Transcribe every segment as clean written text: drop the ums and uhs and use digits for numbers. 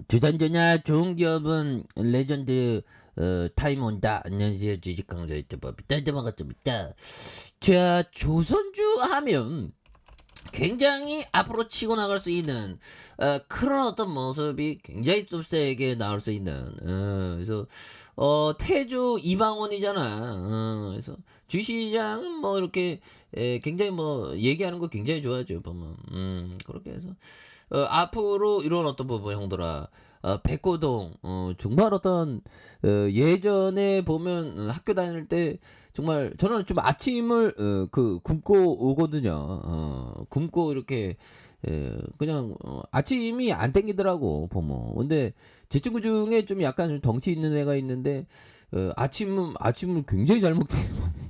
주전자냐 좋은 기업은 레전드 타임 온다. 안녕하세요, 주식강좌 유튜버 비단드만가입니다. 자, 조선주 하면 굉장히 앞으로 치고 나갈 수 있는 그런 어떤 모습이 굉장히 좀 세게 나올 수 있는 그래서 태주 이방원이잖아. 그래서 주시장은 뭐 이렇게 굉장히 뭐 얘기하는 거 굉장히 좋아하죠 보면. 그렇게 해서 앞으로 이런 어떤 부분 형들아, 백고동, 정말 어떤 예전에 보면 학교 다닐 때 정말 저는 좀 아침을 굶고 오거든요. 굶고 이렇게 그냥 아침이 안 땡기더라고 보면. 근데 제 친구 중에 좀 약간 좀 덩치 있는 애가 있는데 아침을 굉장히 잘 먹대요.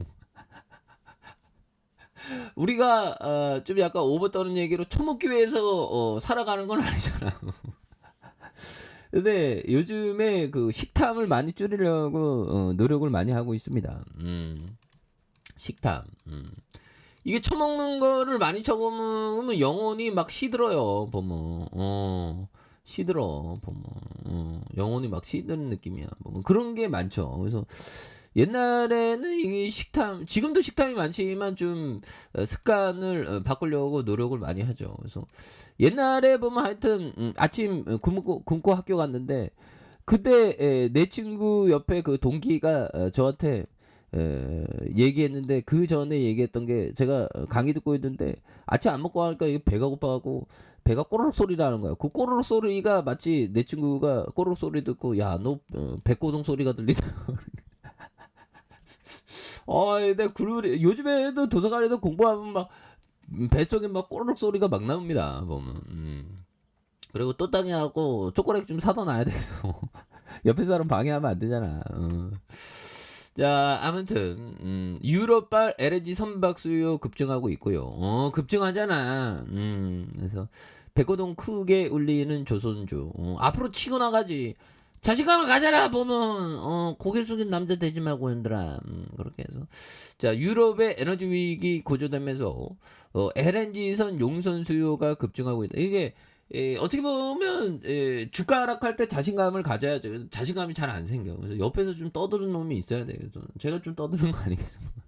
우리가 좀 약간 오버 떠는 얘기로 처먹기 위해서 살아가는 건 아니잖아. 근데 요즘에 그 식탐을 많이 줄이려고 노력을 많이 하고 있습니다. 식탐. 이게 처먹는 거를 많이 처먹으면 영혼이 막 시들어요, 보면. 시들어, 보면. 영혼이 막 시드는 느낌이야. 보면. 그런 게 많죠. 그래서 옛날에는 이게 식탐, 지금도 식탐이 많지만 좀 습관을 바꾸려고 노력을 많이 하죠. 그래서 옛날에 보면 하여튼 아침 굶고 학교 갔는데 그때 내 친구 옆에 그 동기가 저한테 얘기했는데 그 전에 얘기했던 게 제가 강의 듣고 있는데 아침 안 먹고 하니까 이게 배가 고파갖고 배가 꼬르륵 소리 나는 거야. 그 꼬르륵 소리가 마치 내 친구가 꼬르륵 소리 듣고 야 너 배고동 소리가 들리다. 내가 요즘에도 도서관에서 공부하면 막 뱃속에 막 꼬르륵 소리가 막 나옵니다 보면. 그리고 또 땅이하고 초콜릿 좀 사다 놔야 돼서 옆에 사람 방해하면 안 되잖아. 자, 아무튼 유럽발 LNG 선박 수요 급증하고 있고요. 급증하잖아. 그래서 백고동 크게 울리는 조선주. 앞으로 치고 나가지. 자신감을 가져라 보면 고개 숙인 남자 되지 말고 힘들아. 그렇게 해서 자, 유럽의 에너지 위기 고조되면서 LNG선 용선 수요가 급증하고 있다. 이게 어떻게 보면 주가 하락할 때 자신감을 가져야죠. 자신감이 잘 안 생겨. 그래서 옆에서 좀 떠드는 놈이 있어야 돼요. 그래서 제가 좀 떠드는 거 아니겠습니까?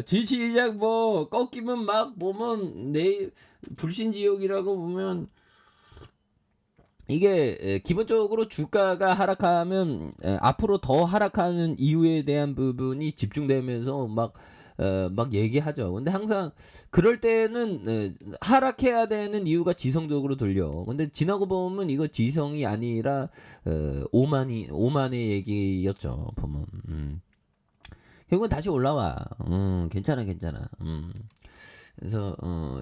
지시작 뭐 꺾이면 막 보면 내 불신지옥이라고 보면 이게 기본적으로 주가가 하락하면 앞으로 더 하락하는 이유에 대한 부분이 집중되면서 막 얘기하죠. 근데 항상 그럴 때는 하락해야 되는 이유가 지성적으로 들려. 근데 지나고 보면 이거 지성이 아니라 오만의 얘기였죠. 보면. 결국은 다시 올라와. 괜찮아, 괜찮아. 그래서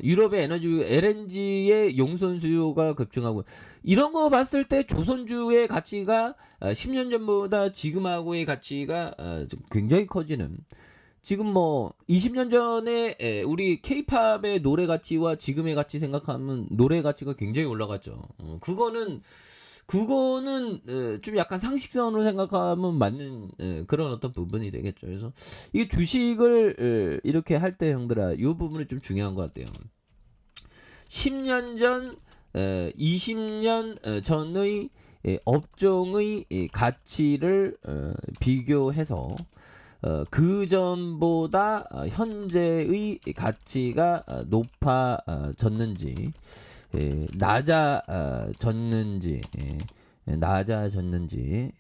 유럽의 LNG의 용선 수요가 급증하고 이런 거 봤을 때 조선주의 가치가 10년 전보다 지금하고의 가치가 좀 굉장히 커지는. 지금 뭐 20년 전에 우리 케이팝의 노래 가치와 지금의 가치 생각하면 노래 가치가 굉장히 올라갔죠. 그거는 좀 약간 상식선으로 생각하면 맞는 그런 어떤 부분이 되겠죠. 그래서 이게 주식을 이렇게 할 때 형들아, 이 부분이 좀 중요한 것 같아요. 10년 전, 20년 전의 업종의 가치를 비교해서 그 전보다 현재의 가치가 높아졌는지 낮아졌는지 낮아졌는지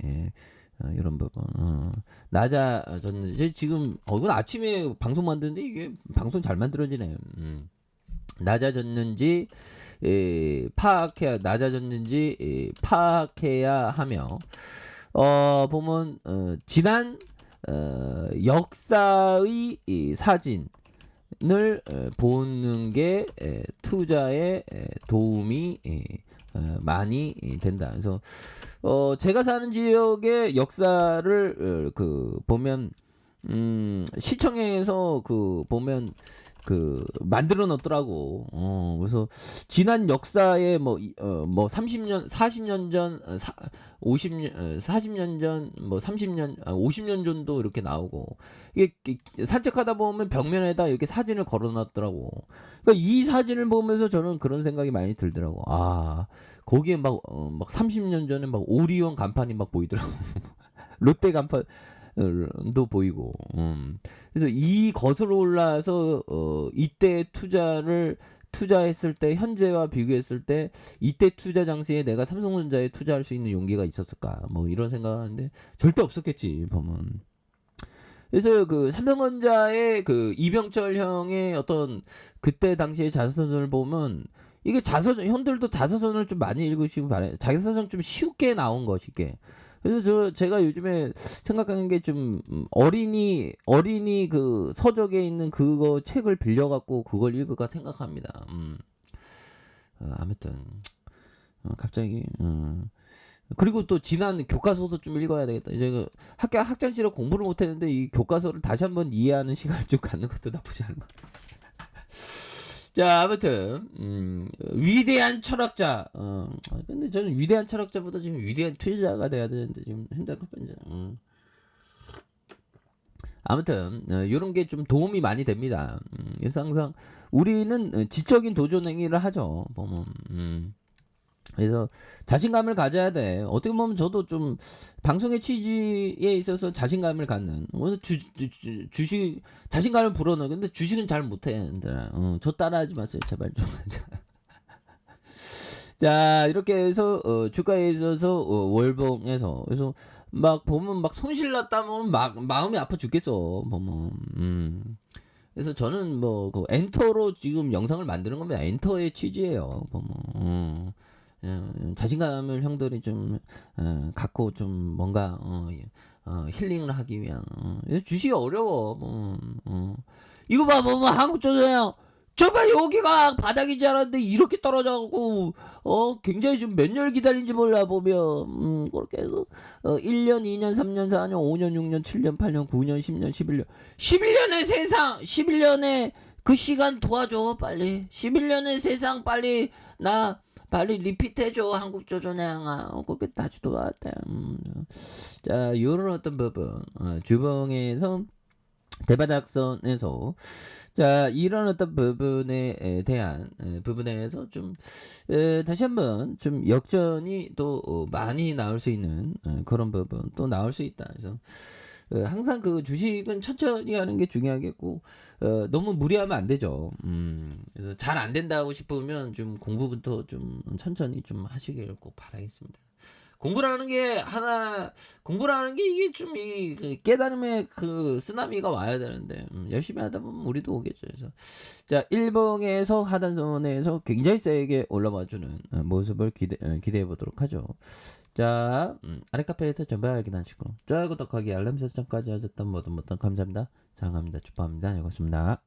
이런 부분 낮아졌는지 지금 이건 아침에 방송 만드는데 이게 방송 잘 만들어지네. 낮아졌는지 파악해야 하며 보면 지난 역사의 사진을 보는 게 투자에 도움이 많이 된다. 그래서 제가 사는 지역의 역사를 보면 시청에서 보면 만들어 놨더라고. 그래서 지난 역사에 뭐 30년, 40년 전, 50년, 40년 전, 뭐 30년, 50년 전도 이렇게 나오고, 이게 산책하다 보면 벽면에다 이렇게 사진을 걸어 놨더라고. 그러니까 이 사진을 보면서 저는 그런 생각이 많이 들더라고. 아, 거기에 막 30년 전에 막 오리온 간판이 막 보이더라고. 롯데 간판, 도 보이고. 그래서 이 거슬러 올라서 이때 투자했을 때 현재와 비교했을 때 이때 투자 당시에 내가 삼성전자에 투자할 수 있는 용기가 있었을까? 뭐 이런 생각하는데 절대 없었겠지 보면. 그래서 그 삼성전자의 그 이병철 형의 어떤 그때 당시의 자서전을 보면 이게 형들도 자서전을 좀 많이 읽으시고 바래. 자서전 좀 쉽게 나온 것이게. 그래서 제가 요즘에 생각하는 게 좀 어린이 그 서적에 있는 그거 책을 빌려갖고 그걸 읽을까 생각합니다. 아무튼 갑자기 그리고 또 지난 교과서도 좀 읽어야 되겠다. 이제 학교 학창시절 공부를 못했는데 이 교과서를 다시 한번 이해하는 시간을 좀 갖는 것도 나쁘지 않은 것 같아요. 자, 아무튼 위대한 철학자. 근데 저는 위대한 철학자보다 지금 위대한 투자자가 돼야 되는데 지금 현대급 현재. 아무튼 이런 게 좀 도움이 많이 됩니다. 그래서 항상 우리는 지적인 도전 행위를 하죠. 보면. 그래서 자신감을 가져야 돼. 어떻게 보면 저도 좀 방송의 취지에 있어서 자신감을 갖는. 그래서 주식 자신감을 불어넣어. 근데 주식은 잘 못해. 저 따라하지 마세요, 제발 좀. 자, 이렇게 해서 주가에 있어서 월봉에서 그래서 막 보면 막 손실 났다면 막 마음이 아파 죽겠어. 보면. 그래서 저는 뭐 그 엔터로 지금 영상을 만드는 겁니다. 엔터의 취지예요. 보면. 자신감을 형들이 좀 갖고 좀 뭔가 힐링을 하기 위한 주식이 어려워. 이거 봐 보면 한국조선해요. 저봐 여기가 바닥인 줄 알았는데 이렇게 떨어져갖고 굉장히 좀 몇 년 기다린지 몰라 보면 그렇게 해서 1년 2년 3년 4년 5년 6년 7년 8년 9년 10년 11년의 세상 11년의 그 시간 도와줘 빨리 11년의 세상 빨리 리피트해줘 한국조선해양아 그렇게 다시 도와왔대. 자 요런 어떤 부분 주봉에서 대바닥선에서 자 이런 어떤 부분에 대한 부분에서 좀 다시 한번 좀 역전이 또 많이 나올 수 있는 그런 부분 또 나올 수 있다. 그래서 항상 그 주식은 천천히 하는 게 중요하겠고 너무 무리하면 안 되죠. 그래서 잘 안 된다고 싶으면 좀 공부부터 좀 천천히 좀 하시길 꼭 바라겠습니다. 공부라는 게 이게 좀 그 깨달음의 그 쓰나미가 와야 되는데 열심히 하다 보면 우리도 오겠죠. 그래서 자 일봉에서 하단선에서 굉장히 세게 올라와주는 모습을 기대해 보도록 하죠. 자 아래 카페에서 전부 확인하시고 좋아요 구독하기 알람 설정까지 하셨던 모든 감사합니다. 장합니다. 축복합니다. 여기습니다